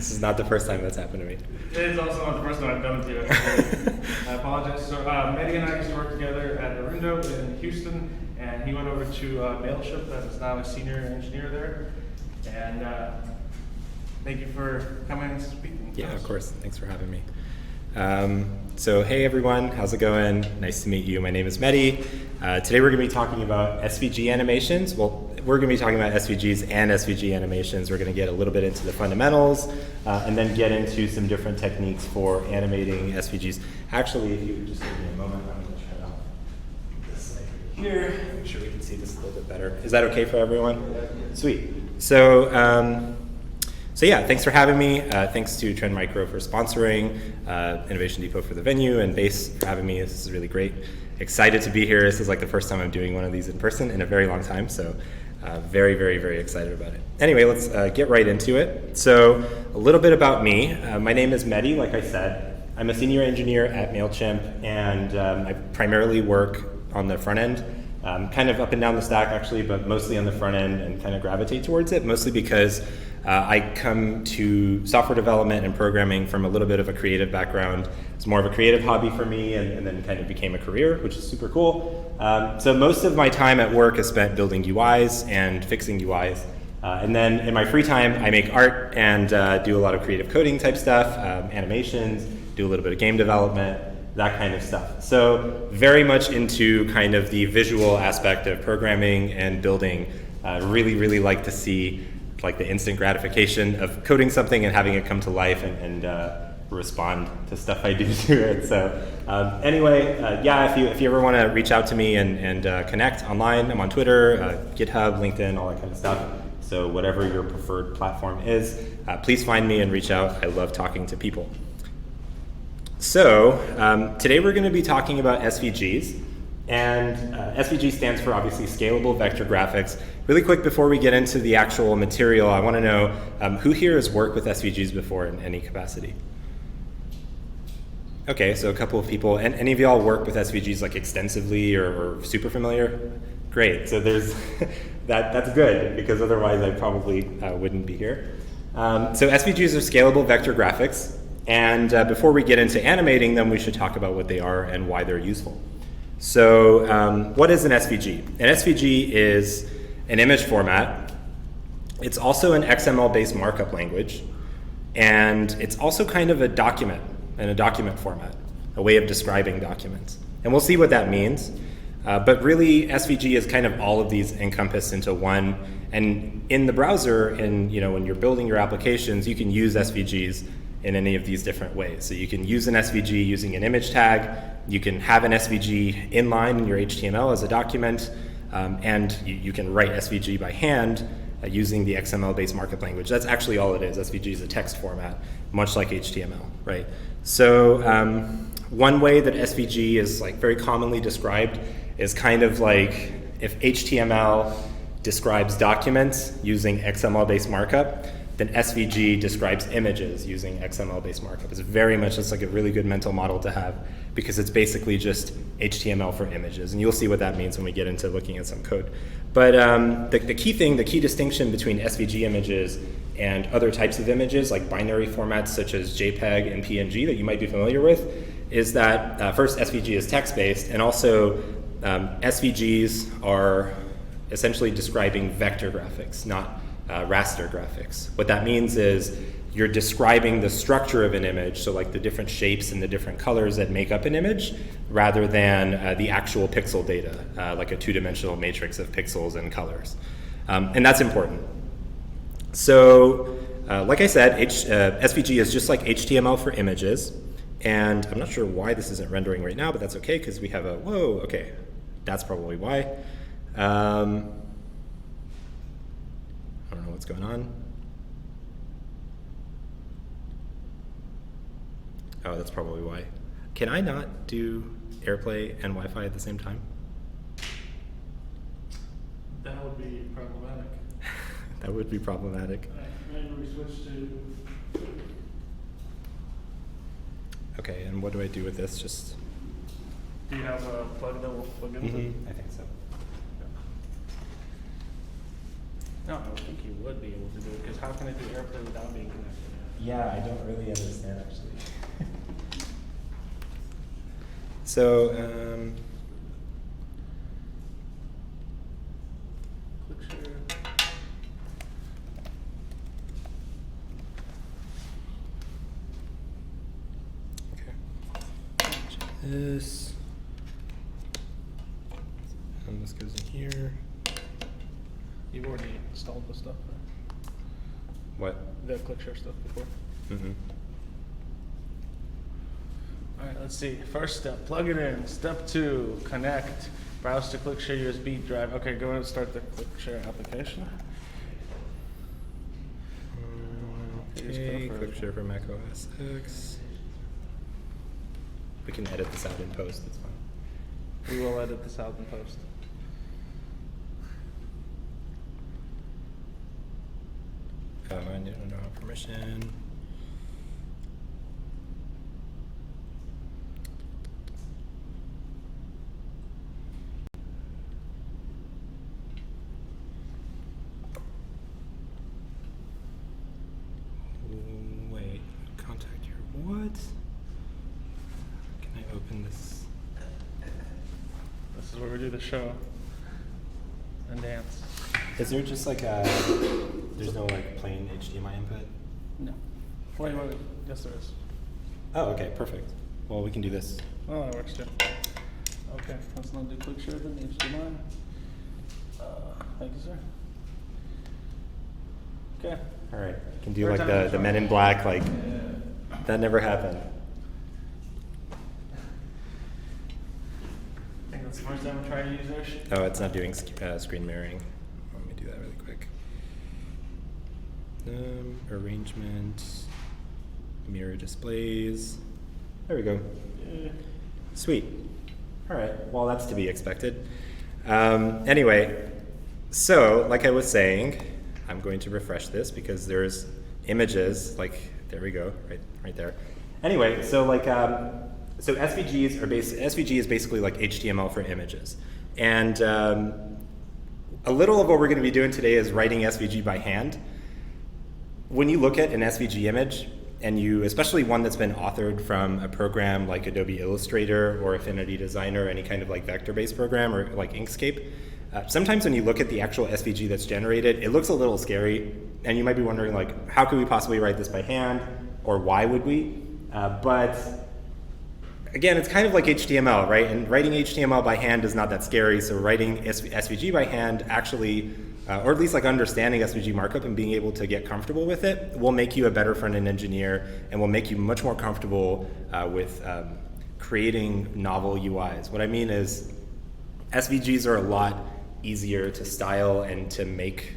This is not the first time that's happened to me. It is also not the first time I've done it to you. I apologize. So Mehdi and I used to work together at Arundo in Houston, and he went over to Mailchimp and is now a senior engineer there. And thank you for coming and speaking. Yeah, of course. Thanks for having me. So hey everyone, how's it going? Nice to meet you. My name is Mehdi. Today we're going to be talking about SVG animations. Well, we're going to be talking about SVGs and SVG animations. We're going to get a little bit into the fundamentals and then get into some different techniques for animating SVGs. Actually, if you would just give me a moment, I'm going to try out this side here. Make sure we can see this a little bit better. Is that okay for everyone? Sweet. So yeah, thanks for having me. Thanks to TrendMicro for sponsoring, Innovation Depot for the venue, and Base for having me. This is really great. Excited to be here. This is like the first time I'm doing one of these in person in a very long time, so very, very, very excited about it. Anyway, let's get right into it. So a little bit about me. My name is Mehdi, like I said. I'm a senior engineer at Mailchimp, and I primarily work on the front end, kind of up and down the stack actually, but mostly on the front end and kind of gravitate towards it, mostly because I come to software development and programming from a little bit of a creative background. It's more of a creative hobby for me, and then kind of became a career, which is super cool. So most of my time at work is spent building UIs and fixing UIs. And then in my free time, I make art and do a lot of creative coding type stuff, animations, do a little bit of game development, that kind of stuff. So very much into kind of the visual aspect of programming and building. Really, really like to see like the instant gratification of coding something and having it come to life and respond to stuff I do to it. So anyway, yeah, if you ever want to reach out to me and connect online, I'm on Twitter, GitHub, LinkedIn, all that kind of stuff. So whatever your preferred platform is, please find me and reach out. I love talking to people. So today we're going to be talking about SVGs. And SVG stands for obviously Scalable Vector Graphics. Really quick before we get into the actual material, I want to know who here has worked with SVGs before in any capacity? Okay, so a couple of people. And any of y'all work with SVGs like extensively or super familiar? Great, so there's that's good because otherwise I probably wouldn't be here. So SVGs are Scalable Vector Graphics. And before we get into animating them, we should talk about what they are and why they're useful. So what is an SVG? An SVG is an image format. It's also an XML-based markup language. And it's also kind of a document in a document format, a way of describing documents. And we'll see what that means. But really, SVG is kind of all of these encompassed into one. And in the browser, and when you're building your applications, you can use SVGs in any of these different ways. So you can use an SVG using an image tag. You can have an SVG inline in your HTML as a document, and you can write SVG by hand using the XML-based markup language. That's actually all it is. SVG is a text format, much like HTML, right? So one way that SVG is like very commonly described is kind of like if HTML describes documents using XML-based markup, then SVG describes images using XML-based markup. It's very much just like a really good mental model to have because it's basically just HTML for images. And you'll see what that means when we get into looking at some code. But the key distinction between SVG images and other types of images like binary formats such as JPEG and PNG that you might be familiar with is that first SVG is text-based, and also SVGs are essentially describing vector graphics, not raster graphics. What that means is you're describing the structure of an image, so like the different shapes and the different colors that make up an image, rather than the actual pixel data, like a two-dimensional matrix of pixels and colors. And that's important. So, like I said, SVG is just like HTML for images, and I'm not sure why this isn't rendering right now, but that's okay, because we have a, whoa, okay, that's probably why. I don't know what's going on. Oh, that's probably why. Can I not do AirPlay and Wi-Fi at the same time? That would be problematic. That would be problematic. Maybe we switch to... Okay, and what do I do with this? Just. Do you have a plug that will plug into? I think so. No, I would think you would be able to do it, because how can it do AirPlay without being connected? Yeah, I don't really understand actually. So, Click share. okay. This. And this goes in here. You've already installed the stuff, right? What? The click share stuff before. Mm-hmm. All right, let's see. First step, plug it in. Step 2, connect. Browse to click share USB drive. Okay, go ahead and start the click share application. Okay, click share for Mac OS X. We can edit this out in post, it's fine. We will edit this out in post. Oh, I don't have permission. Wait, contact your what? Can I open this? This is where we do the show and dance. Is there just like a, there's no like plain HDMI input? No. Wait. Yes, there is. Oh, okay, perfect. Well, we can do this. Oh, that works too. Okay, let's not do click share then HDMI. Thank you, sir. Okay. All right, we can do Third like time the Men in Black, like, that never happened. I think that's the first time we try to use this. Oh, it's not doing screen mirroring. Let me do that really quick. Arrangement, mirror displays. There we go. Sweet. All right, well, that's to be expected. Anyway, so like I was saying, I'm going to refresh this because there's images, like, there we go, right there. Anyway, so like, so SVGs are SVG is basically like HTML for images. And a little of what we're going to be doing today is writing SVG by hand. When you look at an SVG image, and you, especially one that's been authored from a program like Adobe Illustrator or Affinity Designer, any kind of like vector-based program, or like Inkscape, sometimes when you look at the actual SVG that's generated, it looks a little scary, and you might be wondering like, how could we possibly write this by hand, or why would we? But again, it's kind of like HTML, right? And writing HTML by hand is not that scary, so writing SVG by hand actually, or at least like understanding SVG markup and being able to get comfortable with it will make you a better front-end engineer and will make you much more comfortable with creating novel UIs. What I mean is SVGs are a lot easier to style and to make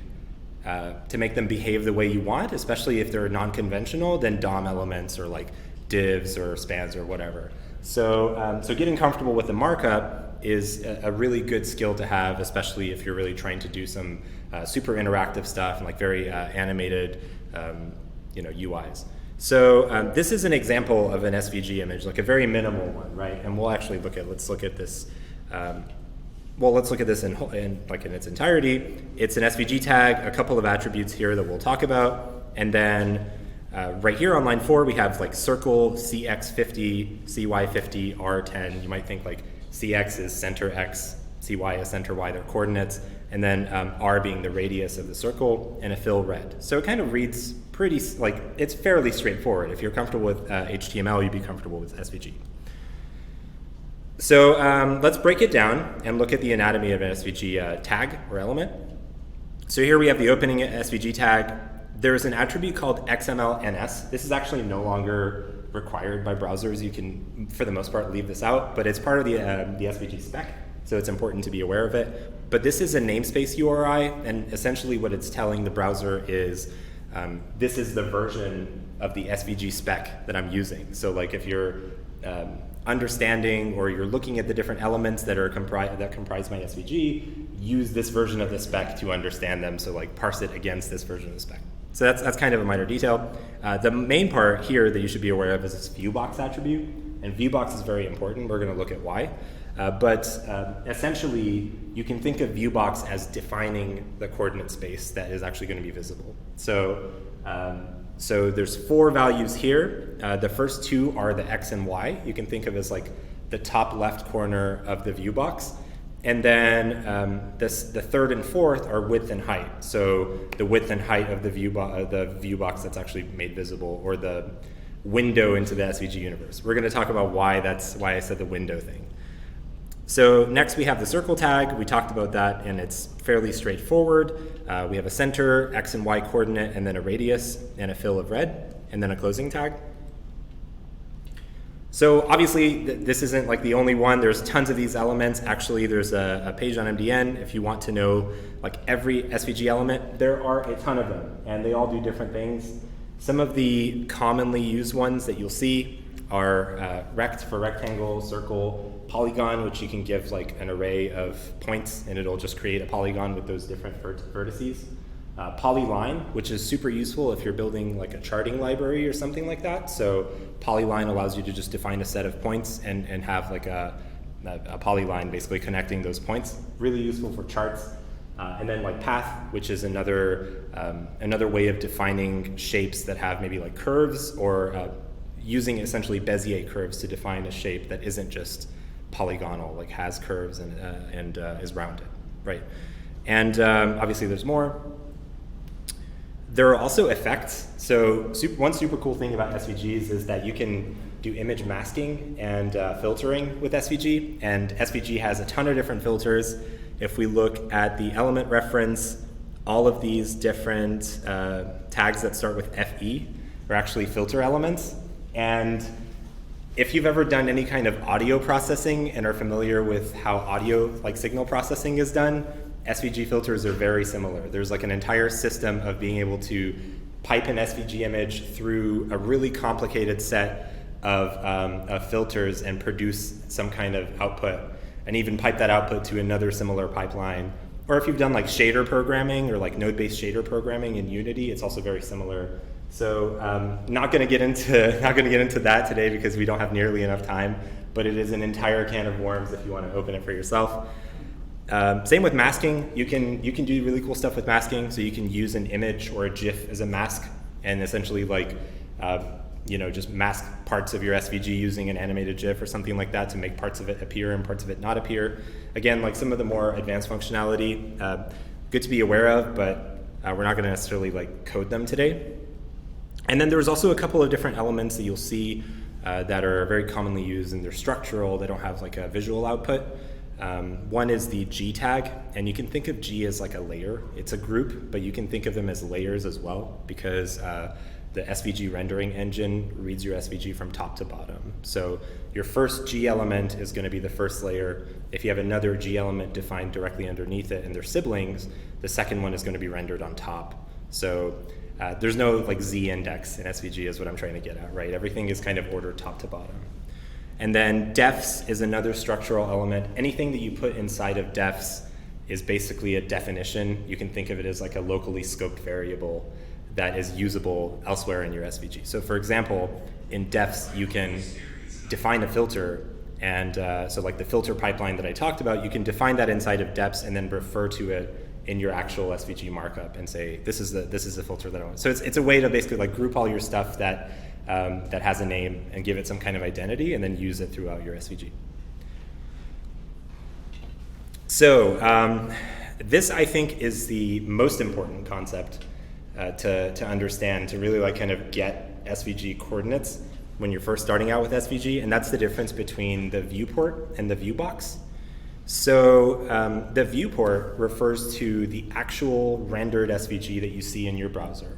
them behave the way you want, especially if they're non-conventional than DOM elements or like divs or spans or whatever. So, so getting comfortable with the markup is a really good skill to have, especially if you're really trying to do some super interactive stuff and like very animated, UIs. So this is an example of an SVG image, like a very minimal one, right? And we'll actually let's look at this. Let's look at this in its entirety. It's an SVG tag, a couple of attributes here that we'll talk about, and then right here on line 4 we have like circle, CX50, CY50, R10. You might think like CX is center X, CY is center Y, their coordinates, and then R being the radius of the circle, and a fill red. So it kind of reads pretty, like, it's fairly straightforward. If you're comfortable with HTML, you'd be comfortable with SVG. So let's break it down and look at the anatomy of an SVG tag or element. So here we have the opening SVG tag. There's an attribute called XMLNS. This is actually no longer required by browsers. You can, for the most part, leave this out, but it's part of the SVG spec, so it's important to be aware of it. But this is a namespace URI, and essentially what it's telling the browser is this is the version of the SVG spec that I'm using. So like if you're understanding or you're looking at the different elements that comprise my SVG, use this version of the spec to understand them. So like parse it against this version of the spec. So that's kind of a minor detail. The main part here that you should be aware of is this viewbox attribute, and viewbox is very important. We're going to look at why. But essentially, you can think of viewbox as defining the coordinate space that is actually going to be visible. So So there's 4 values here. The first 2 are the X and Y. You can think of as like the top left corner of the view box. And then the 3rd and 4th are width and height. So the width and height of the view box that's actually made visible, or the window into the SVG universe. We're going to talk about why I said the window thing. So next we have the circle tag. We talked about that, and it's fairly straightforward. We have a center, X and Y coordinate, and then a radius and a fill of red, and then a closing tag. So obviously this isn't like the only one. There's tons of these elements. Actually, there's a page on MDN if you want to know like every SVG element. There are a ton of them, and they all do different things. Some of the commonly used ones that you'll see are rect for rectangle, circle, polygon, which you can give like an array of points and it'll just create a polygon with those different vertices. Polyline, which is super useful if you're building like a charting library or something like that. So polyline allows you to just define a set of points and have like a polyline basically connecting those points. Really useful for charts. And then like path, which is another way of defining shapes that have maybe like curves, or using essentially Bezier curves to define a shape that isn't just polygonal, like has curves and is rounded, right? And obviously there's more. There are also effects. So one super cool thing about SVGs is that you can do image masking and filtering with SVG, and SVG has a ton of different filters. If we look at the element reference, all of these different tags that start with FE are actually filter elements. And if you've ever done any kind of audio processing and are familiar with how audio like signal processing is done, SVG filters are very similar. There's like an entire system of being able to pipe an SVG image through a really complicated set of filters and produce some kind of output, and even pipe that output to another similar pipeline. Or if you've done like shader programming or like node-based shader programming in Unity, it's also very similar. So not going to get into that today because we don't have nearly enough time, but it is an entire can of worms if you want to open it for yourself. Same with masking. You can do really cool stuff with masking. So you can use an image or a GIF as a mask and essentially like just mask parts of your SVG using an animated GIF or something like that to make parts of it appear and parts of it not appear. Again, like some of the more advanced functionality, good to be aware of, but we're not going to necessarily like code them today. And then there's also a couple of different elements that you'll see that are very commonly used, and they're structural. They don't have like a visual output. One is the G tag, and you can think of G as like a layer. It's a group, but you can think of them as layers as well, because the SVG rendering engine reads your SVG from top to bottom. So your first G element is going to be the first layer. If you have another G element defined directly underneath it and their siblings, the second one is going to be rendered on top. So there's no like Z index in SVG is what I'm trying to get at, right? Everything is kind of ordered top to bottom. And then defs is another structural element. Anything that you put inside of defs is basically a definition. You can think of it as like a locally scoped variable that is usable elsewhere in your SVG. So for example, in defs, you can define a filter, and so like the filter pipeline that I talked about, you can define that inside of defs and then refer to it in your actual SVG markup and say, this is the filter that I want. So it's a way to basically like group all your stuff that has a name and give it some kind of identity and then use it throughout your SVG. So this, I think, is the most important concept to understand, to really like kind of get SVG coordinates when you're first starting out with SVG, and that's the difference between the viewport and the view box. So the viewport refers to the actual rendered SVG that you see in your browser.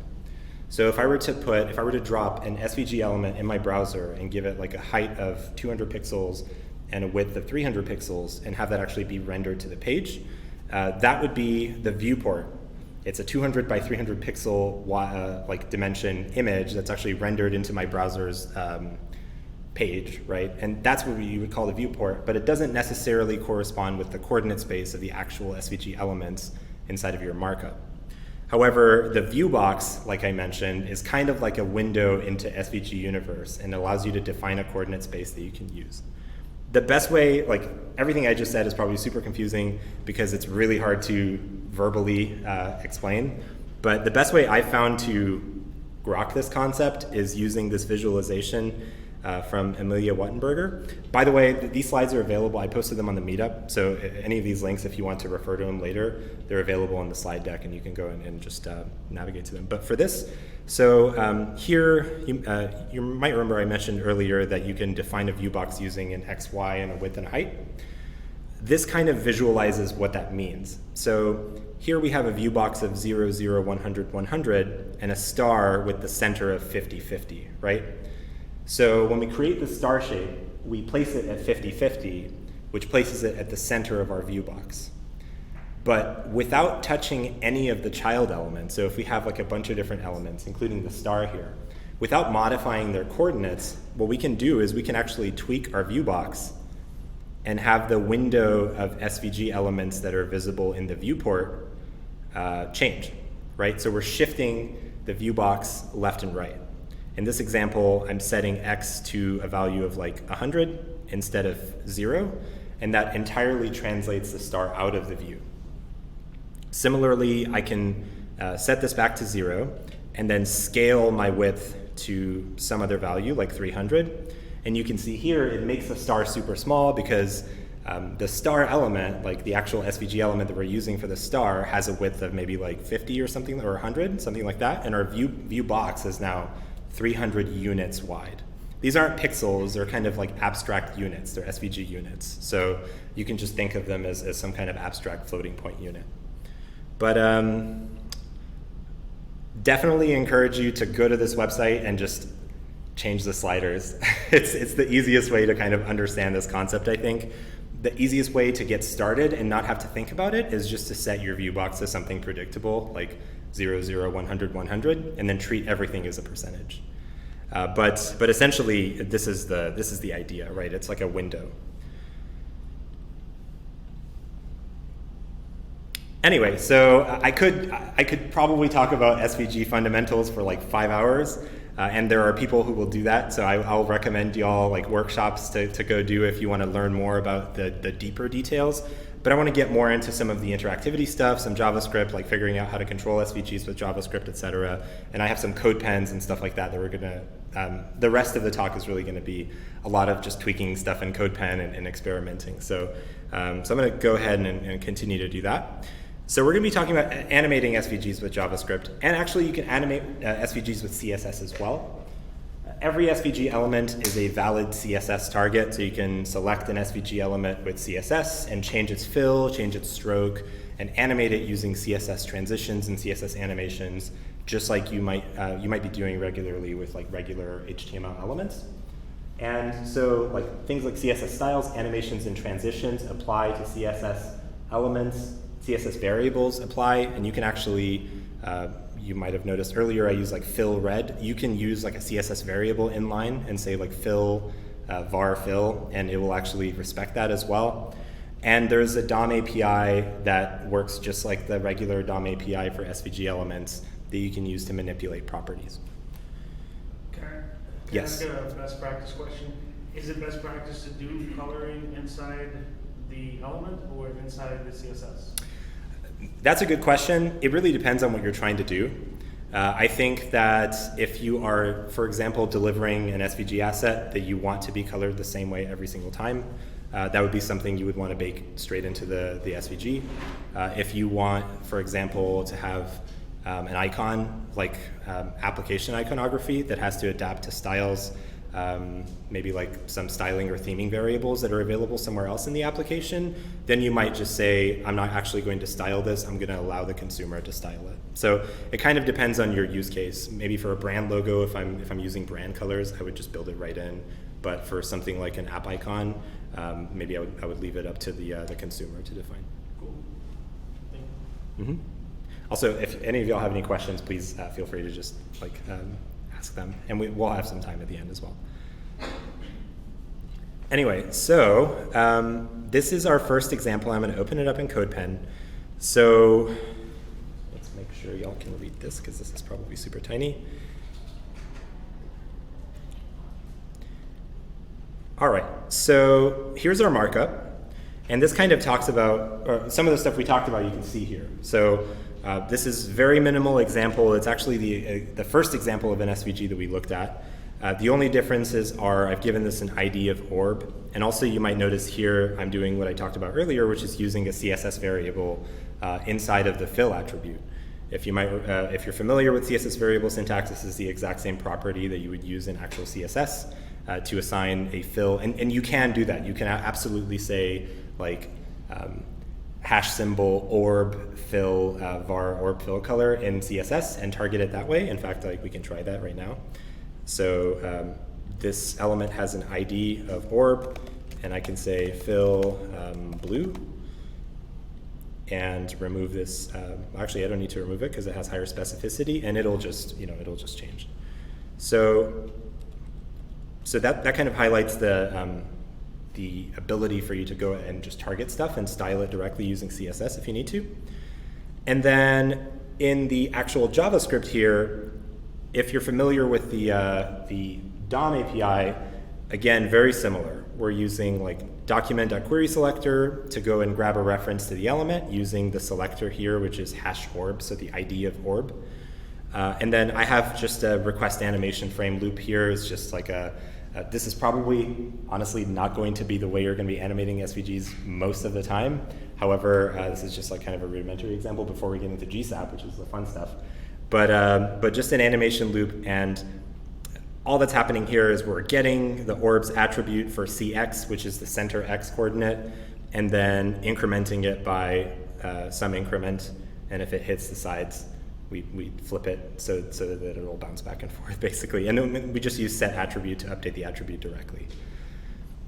So if I were to drop an SVG element in my browser and give it like a height of 200 pixels and a width of 300 pixels and have that actually be rendered to the page, that would be the viewport. It's a 200 by 300 pixel like dimension image that's actually rendered into my browser's page, right? And that's what you would call the viewport, but it doesn't necessarily correspond with the coordinate space of the actual SVG elements inside of your markup. However, the view box, like I mentioned, is kind of like a window into SVG universe and allows you to define a coordinate space that you can use. The best way, like everything I just said is probably super confusing because it's really hard to verbally explain, but the best way I found to grok this concept is using this visualization from Emilia Wattenberger. By the way, these slides are available. I posted them on the meetup, so any of these links, if you want to refer to them later, they're available in the slide deck, and you can go in and just navigate to them. But for this, so here, you might remember I mentioned earlier that you can define a view box using an X, Y, and a width and a height. This kind of visualizes what that means. So here we have a view box of 0, 0, 100, 100, and a star with the center of 50, 50, right? So when we create the star shape, we place it at 50, 50, which places it at the center of our view box. But without touching any of the child elements, so if we have like a bunch of different elements, including the star here, without modifying their coordinates, what we can do is we can actually tweak our view box and have the window of SVG elements that are visible in the viewport change, right? So we're shifting the view box left and right. In this example, I'm setting X to a value of like 100 instead of 0, and that entirely translates the star out of the view. Similarly, I can set this back to 0 and then scale my width to some other value like 300. And you can see here it makes the star super small because the star element, like the actual SVG element that we're using for the star, has a width of maybe like 50 or something, or 100, something like that. And our view box is now 300 units wide. These aren't pixels, they're kind of like abstract units, they're SVG units. So you can just think of them as some kind of abstract floating point unit. But definitely encourage you to go to this website and just change the sliders. It's the easiest way to kind of understand this concept, I think. The easiest way to get started and not have to think about it is just to set your view box to something predictable, like 0, 0, 100, 100, and then treat everything as a percentage. But essentially, this is the idea, right? It's like a window. Anyway, so I could probably talk about SVG fundamentals for like 5 hours, and there are people who will do that. So I'll recommend y'all like workshops to go do if you want to learn more about the deeper details. But I want to get more into some of the interactivity stuff, some JavaScript, like figuring out how to control SVGs with JavaScript, etc. And I have some code pens and stuff like that that we're gonna. The rest of the talk is really going to be a lot of just tweaking stuff in CodePen and experimenting. So I'm going to go ahead and continue to do that. So we're going to be talking about animating SVGs with JavaScript, and actually you can animate SVGs with CSS as well. Every SVG element is a valid CSS target, so you can select an SVG element with CSS and change its fill, change its stroke, and animate it using CSS transitions and CSS animations, just like you might be doing regularly with like regular HTML elements. And so like things like CSS styles, animations, and transitions apply to CSS elements. CSS variables apply, and you can actually, you might have noticed earlier I used like fill red. You can use like a CSS variable inline and say like fill var fill, and it will actually respect that as well. And there's a DOM API that works just like the regular DOM API for SVG elements that you can use to manipulate properties. Can I ask a best practice question? Is it best practice to do coloring inside the element or inside the CSS? That's a good question. It really depends on what you're trying to do. I think that if you are, for example, delivering an SVG asset that you want to be colored the same way every single time, that would be something you would want to bake straight into the SVG. If you want, for example, to have an icon, like application iconography that has to adapt to styles, maybe like some styling or theming variables that are available somewhere else in the application, then you might just say, I'm not actually going to style this, I'm going to allow the consumer to style it. So it kind of depends on your use case. Maybe for a brand logo, if I'm using brand colors, I would just build it right in. But for something like an app icon, maybe I would leave it up to the consumer to define. Cool. Thank you. Mm-hmm. Also, if any of y'all have any questions, please feel free to just like ask them, and we'll have some time at the end as well. Anyway, so this is our first example. I'm going to open it up in CodePen. So let's make sure y'all can read this because this is probably super tiny. All right, so here's our markup. And this kind of talks about, or some of the stuff we talked about you can see here. So this is very minimal example. It's actually the first example of an SVG that we looked at. The only differences are I've given this an ID of orb, and also you might notice here I'm doing what I talked about earlier, which is using a CSS variable inside of the fill attribute. If you're familiar with CSS variable syntax, this is the exact same property that you would use in actual CSS to assign a fill, and you can do that. You can absolutely say like hash symbol orb fill var orb fill color in CSS and target it that way. In fact, like we can try that right now. So this element has an ID of orb, and I can say fill blue and remove this. Actually, I don't need to remove it because it has higher specificity, and it'll just change. So that kind of highlights the ability for you to go and just target stuff and style it directly using CSS if you need to. And then in the actual JavaScript here, if you're familiar with the DOM API, again, very similar. We're using like document.querySelector to go and grab a reference to the element using the selector here, which is hash orb, so the ID of orb. And then I have just a request animation frame loop here. It's just like this is probably, honestly, not going to be the way you're going to be animating SVGs most of the time. However, this is just like kind of a rudimentary example before we get into GSAP, which is the fun stuff. But just an animation loop, and all that's happening here is we're getting the orbs attribute for CX, which is the center X coordinate, and then incrementing it by some increment, and if it hits the sides, we flip it so that it'll bounce back and forth, basically. And then we just use set attribute to update the attribute directly.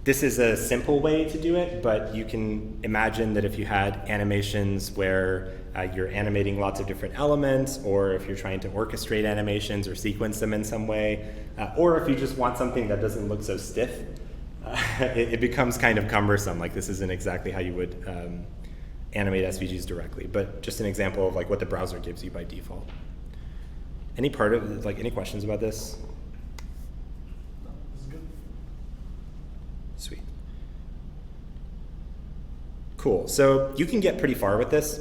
This is a simple way to do it, but you can imagine that if you had animations where you're animating lots of different elements, or if you're trying to orchestrate animations or sequence them in some way, or if you just want something that doesn't look so stiff, it becomes kind of cumbersome. Like, this isn't exactly how you would animate SVGs directly, but just an example of like what the browser gives you by default. Any questions about this? No, this is good. Sweet. Cool. So you can get pretty far with this.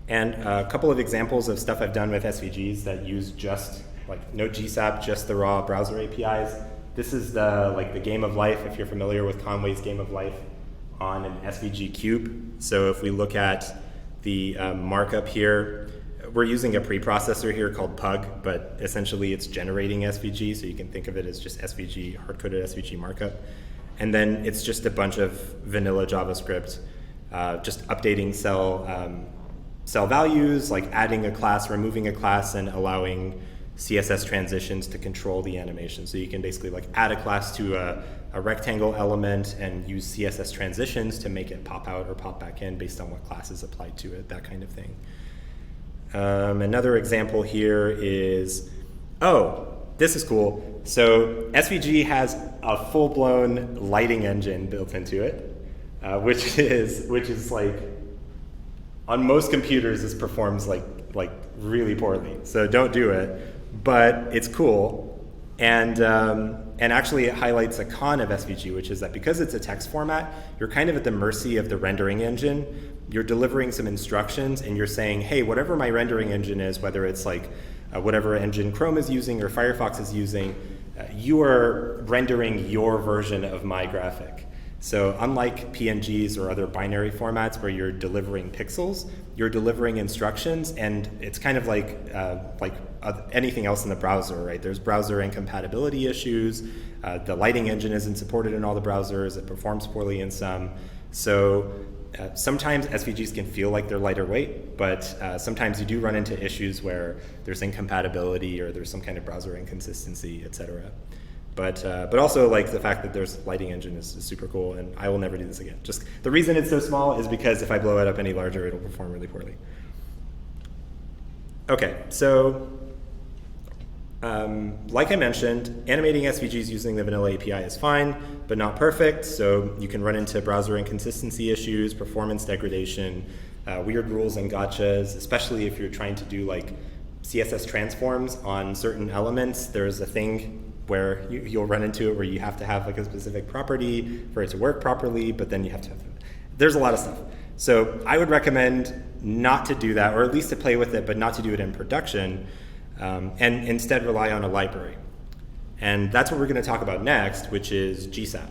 And a couple of examples of stuff I've done with SVGs that use just like no GSAP, just the raw browser APIs. This is the game of life, if you're familiar with Conway's game of life on an SVG cube. So if we look at the markup here, we're using a preprocessor here called Pug, but essentially it's generating SVG, so you can think of it as just SVG, hard-coded SVG markup. And then it's just a bunch of vanilla JavaScript, just updating cell values, like adding a class, removing a class, and allowing CSS transitions to control the animation. So you can basically like add a class to a rectangle element and use CSS transitions to make it pop out or pop back in based on what class is applied to it, that kind of thing. Another example here is, this is cool. So SVG has a full-blown lighting engine built into it, which is like, on most computers, this performs like really poorly. So don't do it. But it's cool, and actually it highlights a con of SVG, which is that because it's a text format, you're kind of at the mercy of the rendering engine. You're delivering some instructions, and you're saying, hey, whatever my rendering engine is, whether it's like whatever engine Chrome is using or Firefox is using, you are rendering your version of my graphic. So unlike PNGs or other binary formats where you're delivering pixels, you're delivering instructions, and it's kind of like anything else in the browser, right? There's browser incompatibility issues. The lighting engine isn't supported in all the browsers. It performs poorly in some. So sometimes SVGs can feel like they're lighter weight, but sometimes you do run into issues where there's incompatibility or there's some kind of browser inconsistency, et cetera. But also like the fact that there's lighting engine is super cool, and I will never do this again. Just the reason it's so small is because if I blow it up any larger, it'll perform really poorly. Okay, so like I mentioned, animating SVGs using the vanilla API is fine, but not perfect. So you can run into browser inconsistency issues, performance degradation, weird rules and gotchas, especially if you're trying to do like CSS transforms on certain elements. There's a thing where you'll run into it where you have to have like a specific property for it to work properly, but then you have to there's a lot of stuff. So I would recommend not to do that, or at least to play with it, but not to do it in production, and instead rely on a library. And that's what we're going to talk about next, which is GSAP.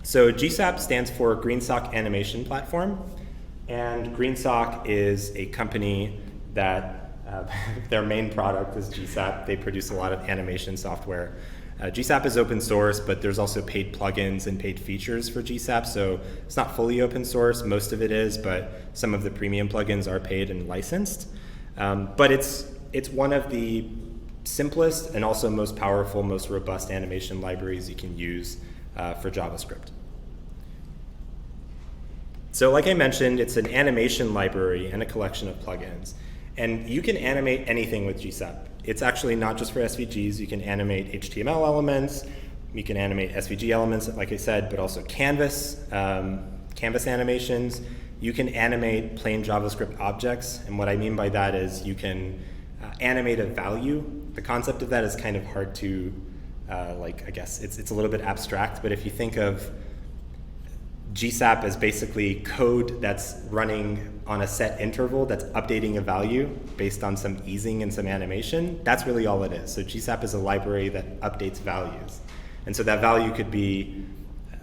So GSAP stands for GreenSock Animation Platform, and GreenSock is a company that their main product is GSAP. They produce a lot of animation software. GSAP is open source, but there's also paid plugins and paid features for GSAP, so it's not fully open source. Most of it is, but some of the premium plugins are paid and licensed. But it's one of the simplest and also most powerful, most robust animation libraries you can use for JavaScript. So like I mentioned, it's an animation library and a collection of plugins. And you can animate anything with GSAP. It's actually not just for SVGs. You can animate HTML elements. You can animate SVG elements, like I said, but also canvas animations. You can animate plain JavaScript objects. And what I mean by that is you can animate a value. The concept of that is kind of hard to, I guess, it's a little bit abstract, but if you think of GSAP as basically code that's running on a set interval that's updating a value based on some easing and some animation, that's really all it is. So GSAP is a library that updates values. And so that value could be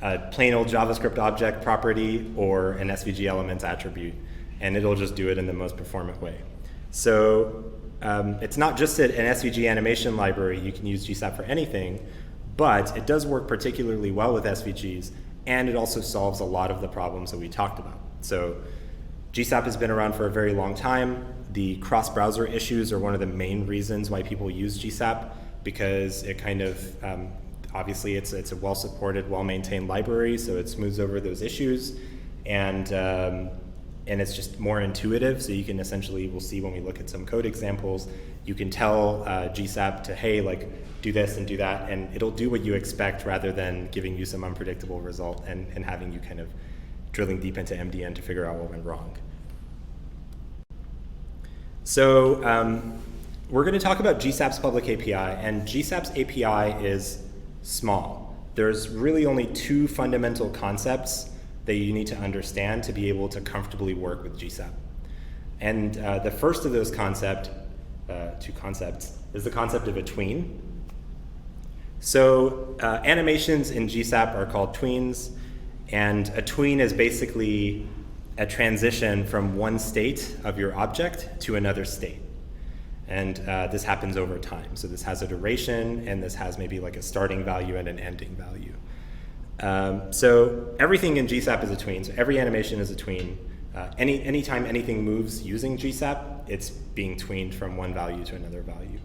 a plain old JavaScript object property or an SVG elements attribute, and it'll just do it in the most performant way. So it's not just an SVG animation library. You can use GSAP for anything, but it does work particularly well with SVGs, and it also solves a lot of the problems that we talked about. So GSAP has been around for a very long time. The cross-browser issues are one of the main reasons why people use GSAP, because it kind of, obviously it's a well-supported, well-maintained library, so it smooths over those issues, and it's just more intuitive, so you can essentially, we'll see when we look at some code examples, you can tell GSAP to, hey, like, do this and do that, and it'll do what you expect rather than giving you some unpredictable result and having you kind of drilling deep into MDN to figure out what went wrong. So we're going to talk about GSAP's public API, and GSAP's API is small. There's really only two fundamental concepts that you need to understand to be able to comfortably work with GSAP. And the first of those two concepts, is the concept of a tween. So animations in GSAP are called tweens, and a tween is basically a transition from one state of your object to another state. And this happens over time. So this has a duration, and this has maybe like a starting value and an ending value. So everything in GSAP is a tween. So every animation is a tween. Anytime anything moves using GSAP, it's being tweened from one value to another value.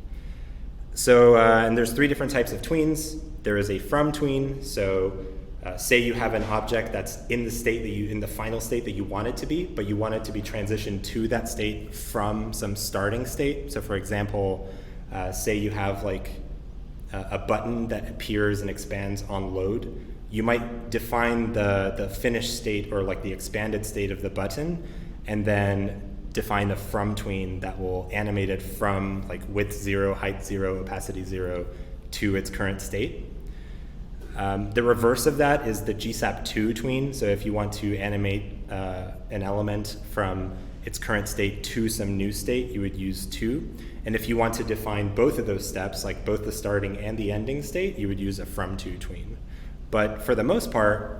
So, and there's three different types of tweens. There is a from tween. So say you have an object that's in the state that in the final state that you want it to be, but you want it to be transitioned to that state from some starting state. So for example, say you have like a button that appears and expands on load. You might define the finished state or like the expanded state of the button, and then define a from tween that will animate it from like width 0, height 0, opacity 0 to its current state. The reverse of that is the GSAP2 tween. So if you want to animate an element from its current state to some new state, you would use 2. And if you want to define both of those steps, like both the starting and the ending state, you would use a from2 tween. But for the most part,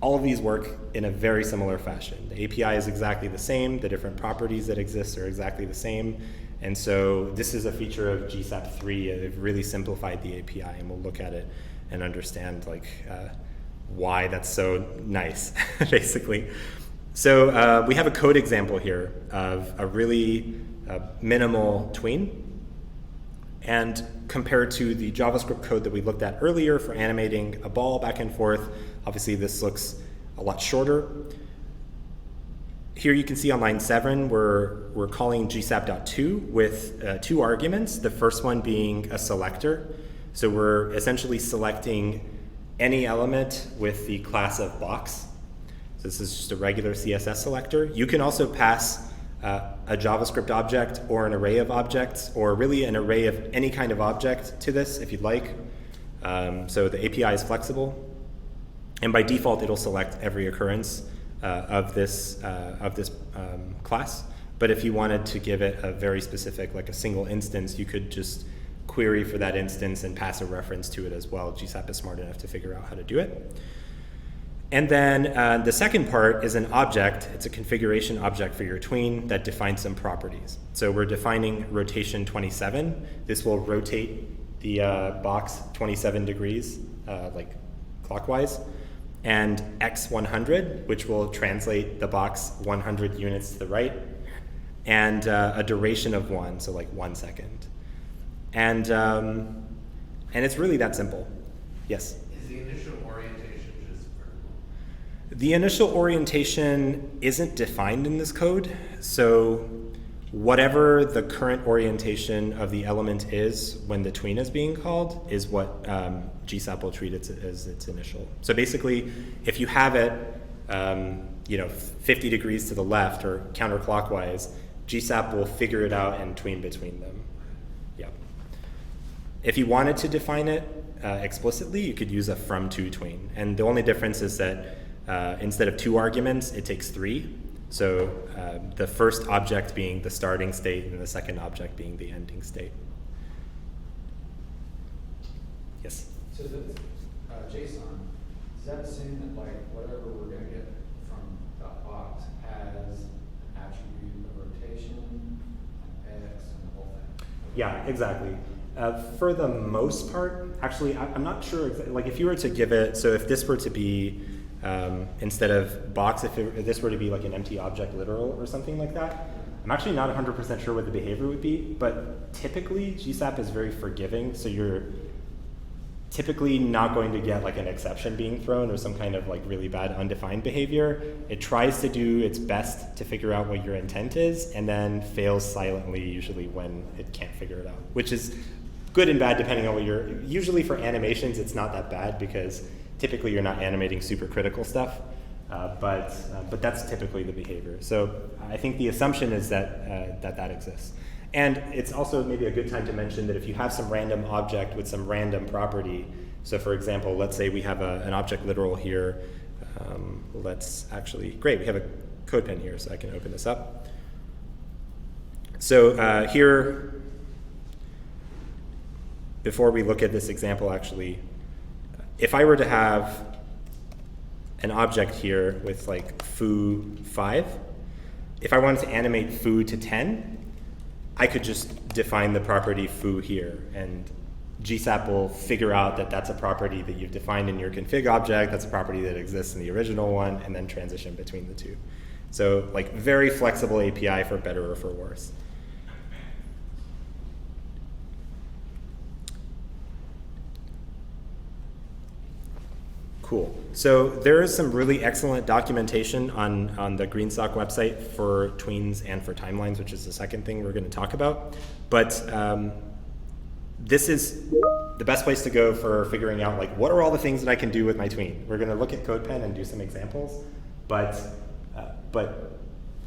all of these work in a very similar fashion. The API is exactly the same. The different properties that exist are exactly the same. And so this is a feature of GSAP 3. They've really simplified the API, and we'll look at it and understand like why that's so nice, basically. So we have a code example here of a really minimal tween. And compared to the JavaScript code that we looked at earlier for animating a ball back and forth, obviously this looks a lot shorter. Here you can see on line 7, we're calling gsap.to with 2 arguments, the first one being a selector. So we're essentially selecting any element with the class of box. So this is just a regular CSS selector. You can also pass a JavaScript object or an array of objects, or really an array of any kind of object to this if you'd like. So the API is flexible. And by default, it'll select every occurrence of this class. But if you wanted to give it a very specific, like a single instance, you could just query for that instance and pass a reference to it as well. GSAP is smart enough to figure out how to do it. And then the second part is an object. It's a configuration object for your tween that defines some properties. So we're defining rotation 27. This will rotate the box 27 degrees, like clockwise, and x 100, which will translate the box 100 units to the right, and a duration of 1, so like 1 second. And it's really that simple. Yes? Is the initial orientation just vertical? The initial orientation isn't defined in this code, so whatever the current orientation of the element is when the tween is being called is what GSAP will treat as its initial. So basically, if you have it 50 degrees to the left or counterclockwise, GSAP will figure it out and tween between them. Yeah. If you wanted to define it explicitly, you could use a from to tween. And the only difference is that instead of 2 arguments, it takes 3. So the first object being the starting state and the second object being the ending state. Yes? So the JSON, does that assume that like whatever we're going to get from that box has an attribute of rotation, and x, and the whole thing? Yeah, exactly. For the most part, actually, I'm not sure exactly, like if you were to give it, so if this were to be, instead of box, if this were to be like an empty object literal or something like that, I'm actually not 100% sure what the behavior would be, but typically GSAP is very forgiving, so you're typically not going to get like an exception being thrown or some kind of like really bad undefined behavior. It tries to do its best to figure out what your intent is and then fails silently usually when it can't figure it out, which is good and bad depending on what you're, usually for animations it's not that bad because typically you're not animating super critical stuff, but that's typically the behavior. So I think the assumption is that that exists. And it's also maybe a good time to mention that if you have some random object with some random property, so for example, let's say we have an object literal here. Great, we have a code pen here, so I can open this up. So here, before we look at this example actually, if I were to have an object here with like foo 5, if I wanted to animate foo to 10, I could just define the property foo here, and GSAP will figure out that that's a property that you've defined in your config object, that's a property that exists in the original one, and then transition between the two. So like very flexible API for better or for worse. Cool. So there is some really excellent documentation on the GreenSock website for tweens and for timelines, which is the second thing we're going to talk about. But this is the best place to go for figuring out like what are all the things that I can do with my tween. We're going to look at CodePen and do some examples, but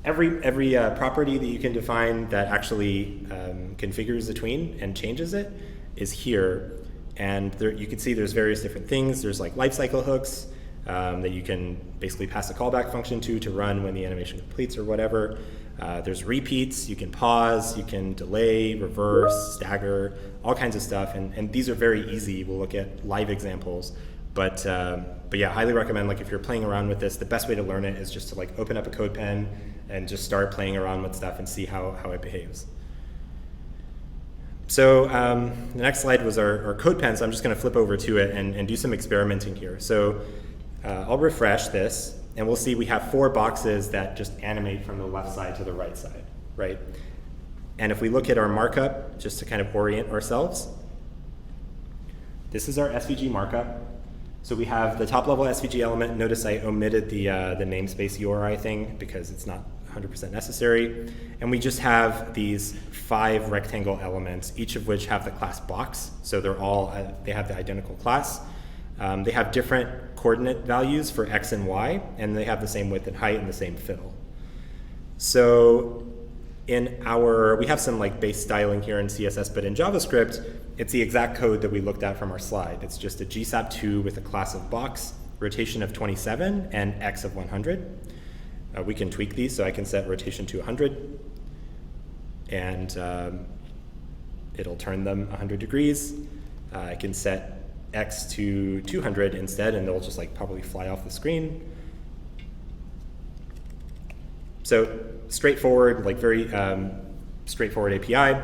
every property that you can define that actually configures the tween and changes it is here. And there, you can see there's various different things. There's like lifecycle hooks that you can basically pass a callback function to run when the animation completes or whatever. There's repeats. You can pause. You can delay, reverse, stagger, all kinds of stuff. And these are very easy. We'll look at live examples. But yeah, highly recommend like if you're playing around with this, the best way to learn it is just to like open up a code pen and just start playing around with stuff and see how it behaves. So the next slide was our code pen, so I'm just going to flip over to it and do some experimenting here. So I'll refresh this, and we'll see we have 4 boxes that just animate from the left side to the right side, right? And if we look at our markup, just to kind of orient ourselves, this is our SVG markup. So we have the top level SVG element. Notice I omitted the namespace URI thing because it's not 100% necessary. And we just have these 5 rectangle elements, each of which have the class box. So they're all, they have the identical class. They have different coordinate values for X and Y, and they have the same width and height and the same fill. So we have some like base styling here in CSS, but in JavaScript, it's the exact code that we looked at from our slide. It's just a GSAP2 with a class of box, rotation of 27, and X of 100. we can tweak these. So I can set rotation to 100, and it'll turn them 100 degrees. I can set X to 200 instead, and they'll just like probably fly off the screen. So straightforward, like very straightforward API.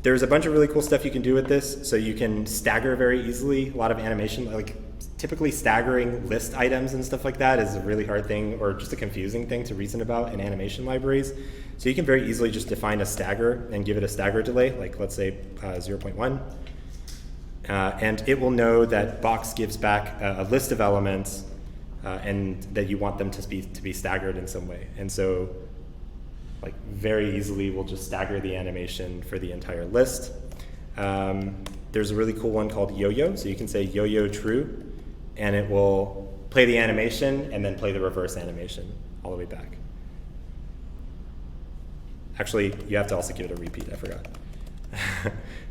There's a bunch of really cool stuff you can do with this. So you can stagger very easily. A lot of animation, like typically staggering list items and stuff like that is a really hard thing, or just a confusing thing to reason about in animation libraries. So you can very easily just define a stagger and give it a stagger delay, like let's say 0.1. And it will know that box gives back a list of elements and that you want them to be staggered in some way. And so like very easily we'll just stagger the animation for the entire list. There's a really cool one called Yoyo. So you can say Yoyo true, and it will play the animation and then play the reverse animation all the way back. Actually, you have to also give it a repeat, I forgot.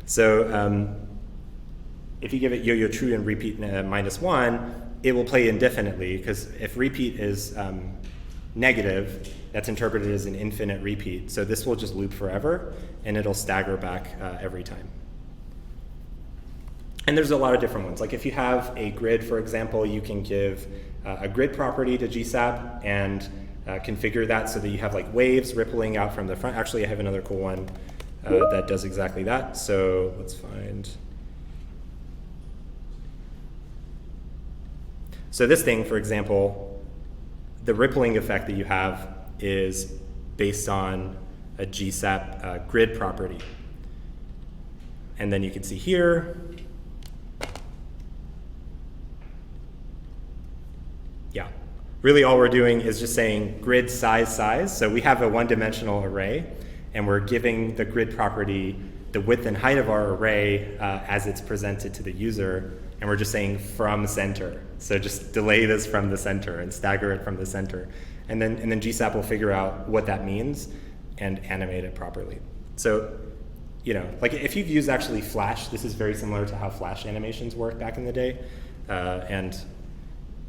So if you give it Yoyo true and repeat -1, it will play indefinitely, because if repeat is negative, that's interpreted as an infinite repeat. So this will just loop forever, and it'll stagger back every time. And there's a lot of different ones. Like if you have a grid, for example, you can give a grid property to GSAP and configure that so that you have like waves rippling out from the front. Actually, I have another cool one that does exactly that. So let's find. So this thing, for example, the rippling effect that you have is based on a GSAP grid property. And then you can see here, yeah, really all we're doing is just saying grid size. So we have a one-dimensional array, and we're giving the grid property the width and height of our array as it's presented to the user, and we're just saying from center. So just delay this from the center and stagger it from the center. And then GSAP will figure out what that means and animate it properly. So, you know, like if you've used actually Flash, this is very similar to how Flash animations worked back in the day, and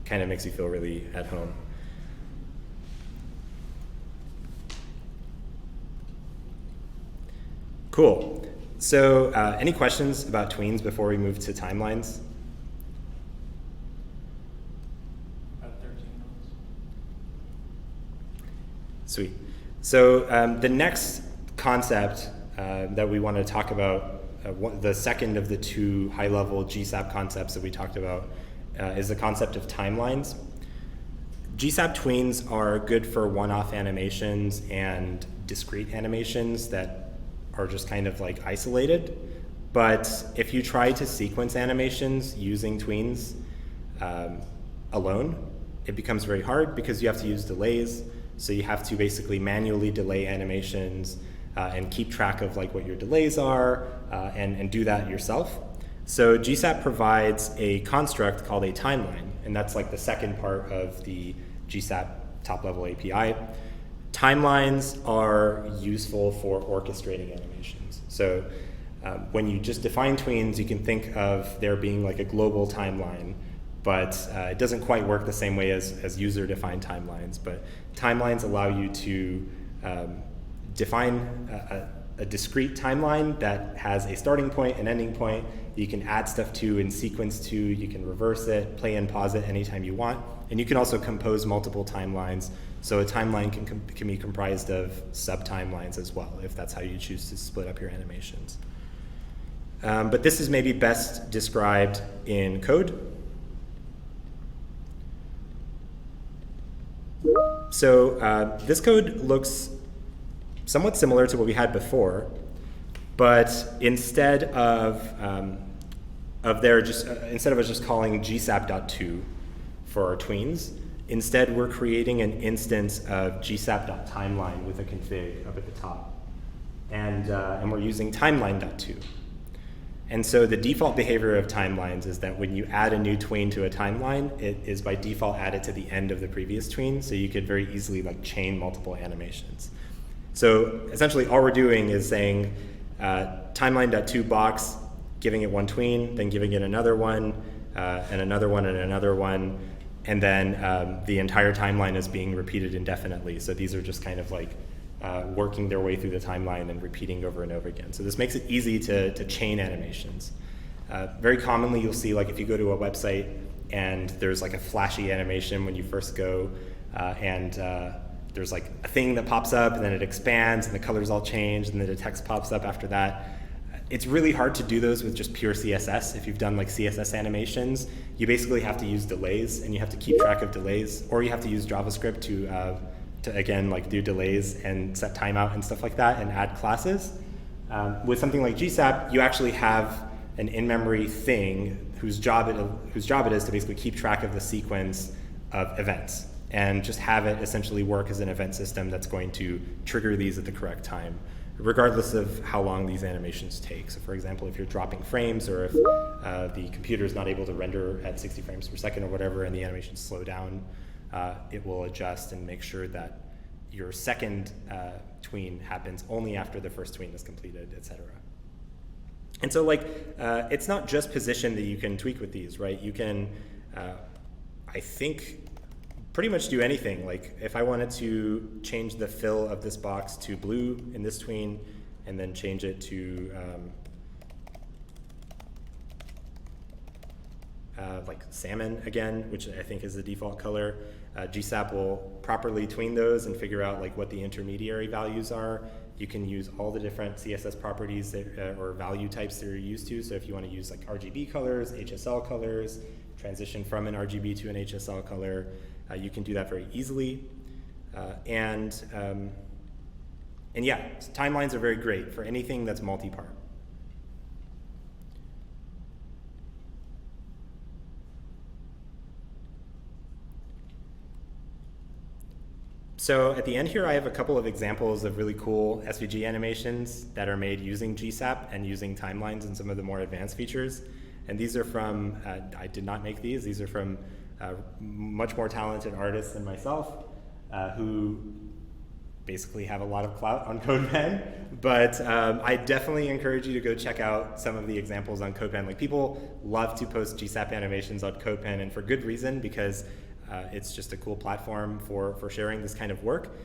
kind of makes you feel really at home. Cool. So any questions about tweens before we move to timelines? Sweet. So the next concept that we want to talk about, the second of the two high-level GSAP concepts that we talked about, is the concept of timelines. GSAP tweens are good for one-off animations and discrete animations that are just kind of like isolated. But if you try to sequence animations using tweens alone, it becomes very hard because you have to use delays. So you have to basically manually delay animations and keep track of like what your delays are and do that yourself. So GSAP provides a construct called a timeline, and that's like the second part of the GSAP top-level API. Timelines are useful for orchestrating animations. So when you just define tweens, you can think of there being like a global timeline, but it doesn't quite work the same way as user-defined timelines. But timelines allow you to define a discrete timeline that has a starting point, an ending point. You can add stuff to and sequence to. You can reverse it, play and pause it anytime you want. And you can also compose multiple timelines. So a timeline can be comprised of sub-timelines as well, if that's how you choose to split up your animations. But this is maybe best described in code. So this code looks somewhat similar to what we had before, but instead of us just calling gsap.to for our tweens, instead we're creating an instance of gsap.timeline with a config up at the top, and we're using timeline.to. And so the default behavior of timelines is that when you add a new tween to a timeline, it is by default added to the end of the previous tween, so you could very easily like chain multiple animations. So essentially all we're doing is saying timeline.to box, giving it one tween, then giving it another one, and another one, and another one. And then the entire timeline is being repeated indefinitely. So these are just kind of like working their way through the timeline and repeating over and over again. So this makes it easy to chain animations. Very commonly you'll see, like, if you go to a website and there's like a flashy animation when you first go, and there's like a thing that pops up and then it expands and the colors all change and then the text pops up after that. It's really hard to do those with just pure CSS. If you've done like CSS animations, you basically have to use delays and you have to keep track of delays, or you have to use JavaScript to again, like, do delays and set timeout and stuff like that and add classes. With something like GSAP, you actually have an in-memory thing whose job it is to basically keep track of the sequence of events and just have it essentially work as an event system that's going to trigger these at the correct time, regardless of how long these animations take. So for example, if you're dropping frames, or if the computer is not able to render at 60 frames per second or whatever, and the animations slow down, it will adjust and make sure that your second tween happens only after the first tween is completed, etc. And so, like, it's not just position that you can tweak with these, right? You can, I think, pretty much do anything. Like, if I wanted to change the fill of this box to blue in this tween, and then change it to like salmon again, which I think is the default color, GSAP will properly tween those and figure out like what the intermediary values are. You can use all the different CSS properties that, or value types that you're used to. So if you want to use like RGB colors, HSL colors, transition from an RGB to an HSL color, you can do that very easily. And yeah, timelines are very great for anything that's multi-part. So at the end here, I have a couple of examples of really cool SVG animations that are made using GSAP and using timelines and some of the more advanced features. And these are from, I did not make these. These are from much more talented artists than myself, who basically have a lot of clout on CodePen. But I definitely encourage you to go check out some of the examples on CodePen. Like, people love to post GSAP animations on CodePen, and for good reason, because it's just a cool platform for sharing this kind of work.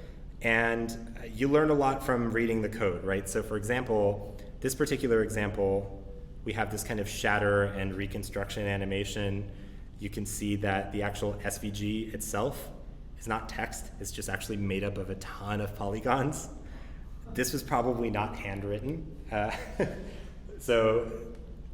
And you learn a lot from reading the code, right? So for example, this particular example, we have this kind of shatter and reconstruction animation. You can see that the actual SVG itself is not text. It's just actually made up of a ton of polygons. This was probably not handwritten. So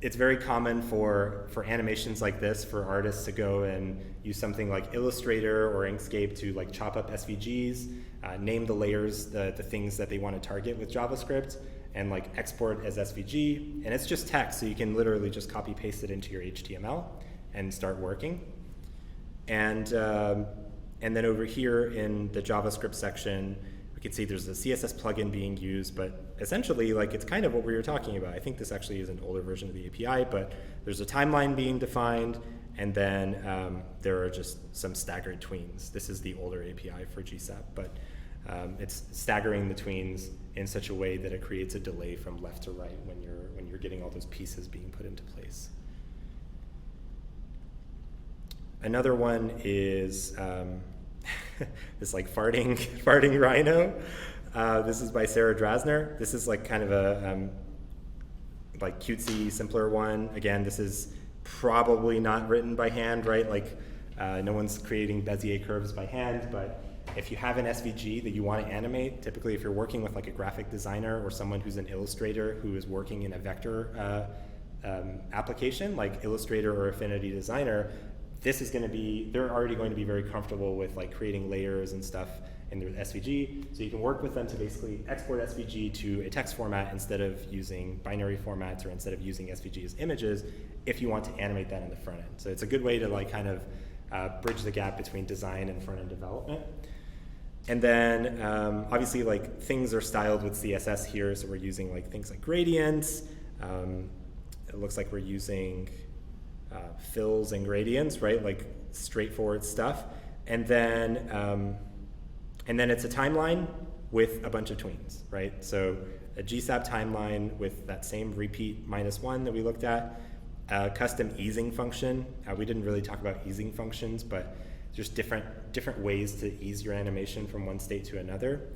it's very common for animations like this for artists to go and use something like Illustrator or Inkscape to like chop up SVGs, name the layers, the things that they want to target with JavaScript, and like export as SVG. And it's just text, so you can literally just copy paste it into your HTML and start working. And then over here in the JavaScript section, we can see there's a CSS plugin being used, but essentially, like, it's kind of what we were talking about. I think this actually is an older version of the API, but there's a timeline being defined, and then there are just some staggered tweens. This is the older API for GSAP, but it's staggering the tweens in such a way that it creates a delay from left to right when you're getting all those pieces being put into place. Another one is this like farting rhino. This is by Sarah Drasner. This is like kind of a like cutesy, simpler one. Again, this is probably not written by hand, right? Like no one's creating Bezier curves by hand, but if you have an SVG that you want to animate, typically if you're working with like a graphic designer or someone who's an illustrator who is working in a vector application like Illustrator or Affinity Designer, this is going to be, they're already going to be very comfortable with like creating layers and stuff in their SVG. So you can work with them to basically export SVG to a text format instead of using binary formats or instead of using SVG as images if you want to animate that in the front end. So it's a good way to like kind of bridge the gap between design and front end development. And then obviously like things are styled with CSS here. So we're using like things like gradients. It looks like we're using fills and gradients, right? Like straightforward stuff. And then it's a timeline with a bunch of tweens, right? So a GSAP timeline with that same repeat -1 that we looked at, custom easing function. We didn't really talk about easing functions, but just different ways to ease your animation from one state to another.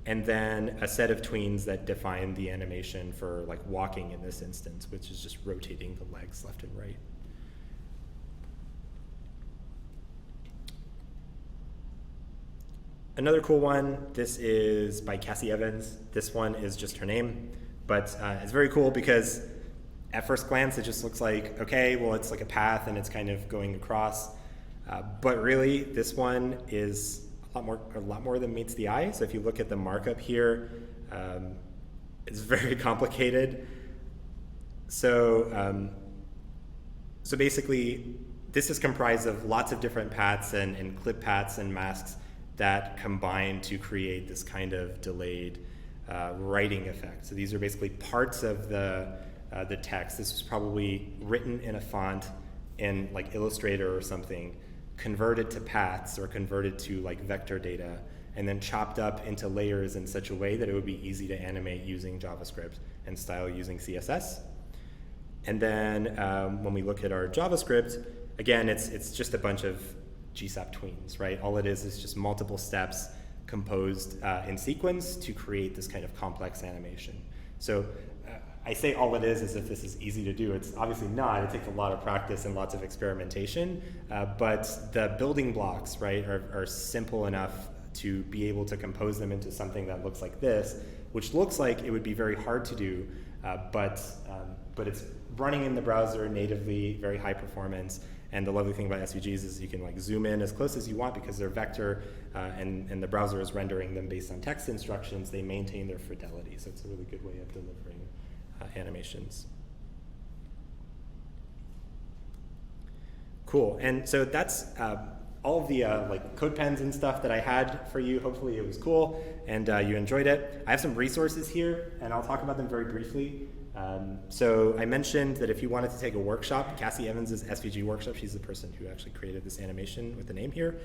And then a set of tweens that define the animation for like walking in this instance, which is just rotating the legs left and right. Another cool one, this is by Cassie Evans. This one is just her name, but it's very cool because at first glance it just looks like, okay, well it's like a path and it's kind of going across. But really, this one is a lot more than meets the eye. So if you look at the markup here, it's very complicated. So basically, this is comprised of lots of different paths and clip paths and masks that combine to create this kind of delayed writing effect. So these are basically parts of the text. This was probably written in a font in like Illustrator or something, converted to paths or converted to like vector data, and then chopped up into layers in such a way that it would be easy to animate using JavaScript and style using CSS. And then when we look at our JavaScript, again, it's just a bunch of GSAP tweens, right? All it is just multiple steps composed in sequence to create this kind of complex animation. So I say all it is as if this is easy to do. It's obviously not. It takes a lot of practice and lots of experimentation, but the building blocks, right, are simple enough to be able to compose them into something that looks like this, which looks like it would be very hard to do, but it's running in the browser natively, very high performance. And the lovely thing about SVGs is you can like zoom in as close as you want because they're vector, and the browser is rendering them based on text instructions. They maintain their fidelity, so it's a really good way of delivering animations. Cool, and so that's all of the like code pens and stuff that I had for you. Hopefully it was cool and you enjoyed it. I have some resources here, and I'll talk about them very briefly. So I mentioned that if you wanted to take a workshop, Cassie Evans' SVG workshop, she's the person who actually created this animation with the name here,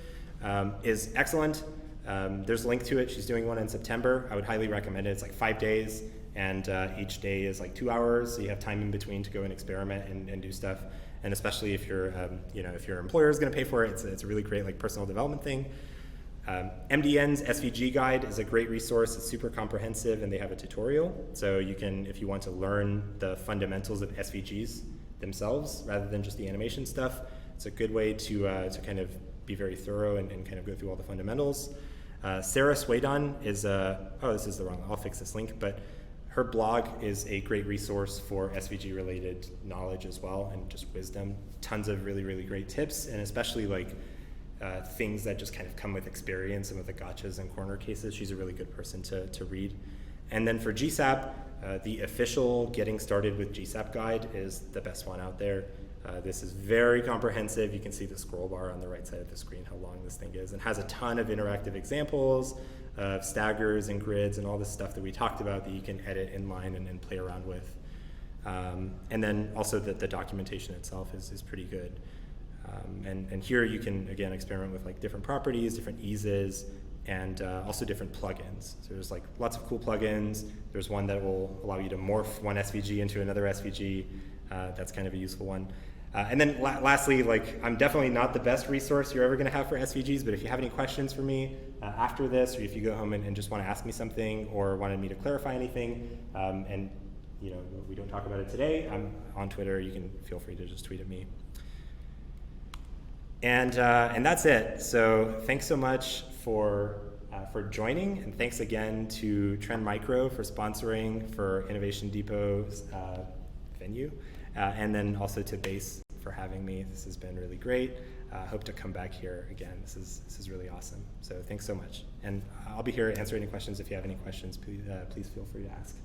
is excellent. There's a link to it. She's doing one in September. I would highly recommend it. It's like 5 days, and each day is like 2 hours, so you have time in between to go and experiment and do stuff. And especially if you're, if your employer is going to pay for it, it's a really great like personal development thing. MDN's SVG guide is a great resource. It's super comprehensive, and they have a tutorial. So you can, if you want to learn the fundamentals of SVGs themselves rather than just the animation stuff, it's a good way to kind of be very thorough and kind of go through all the fundamentals. Sarah Swaydon is this is the wrong, I'll fix this link, but her blog is a great resource for SVG related knowledge as well, and just wisdom. Tons of really, really great tips, and especially like things that just kind of come with experience and with the gotchas and corner cases. She's a really good person to read. And then for GSAP, the official Getting Started with GSAP guide is the best one out there. This is very comprehensive. You can see the scroll bar on the right side of the screen, how long this thing is, and has a ton of interactive examples of staggers and grids and all this stuff that we talked about that you can edit inline and play around with. And then also the documentation itself is pretty good. And here you can, again, experiment with like different properties, different eases, and also different plugins. So there's like lots of cool plugins. There's one that will allow you to morph one SVG into another SVG. That's kind of a useful one. And then lastly, like, I'm definitely not the best resource you're ever going to have for SVGs, but if you have any questions for me after this, or if you go home and just want to ask me something or wanted me to clarify anything, and we don't talk about it today, I'm on Twitter. You can feel free to just tweet at me. And that's it. So thanks so much for joining, and thanks again to TrendMicro for sponsoring for Innovation Depot's venue, and then also to Base for having me. This has been really great. Hope to come back here again. This is really awesome. So thanks so much, and I'll be here to answer any questions. If you have any questions, please feel free to ask.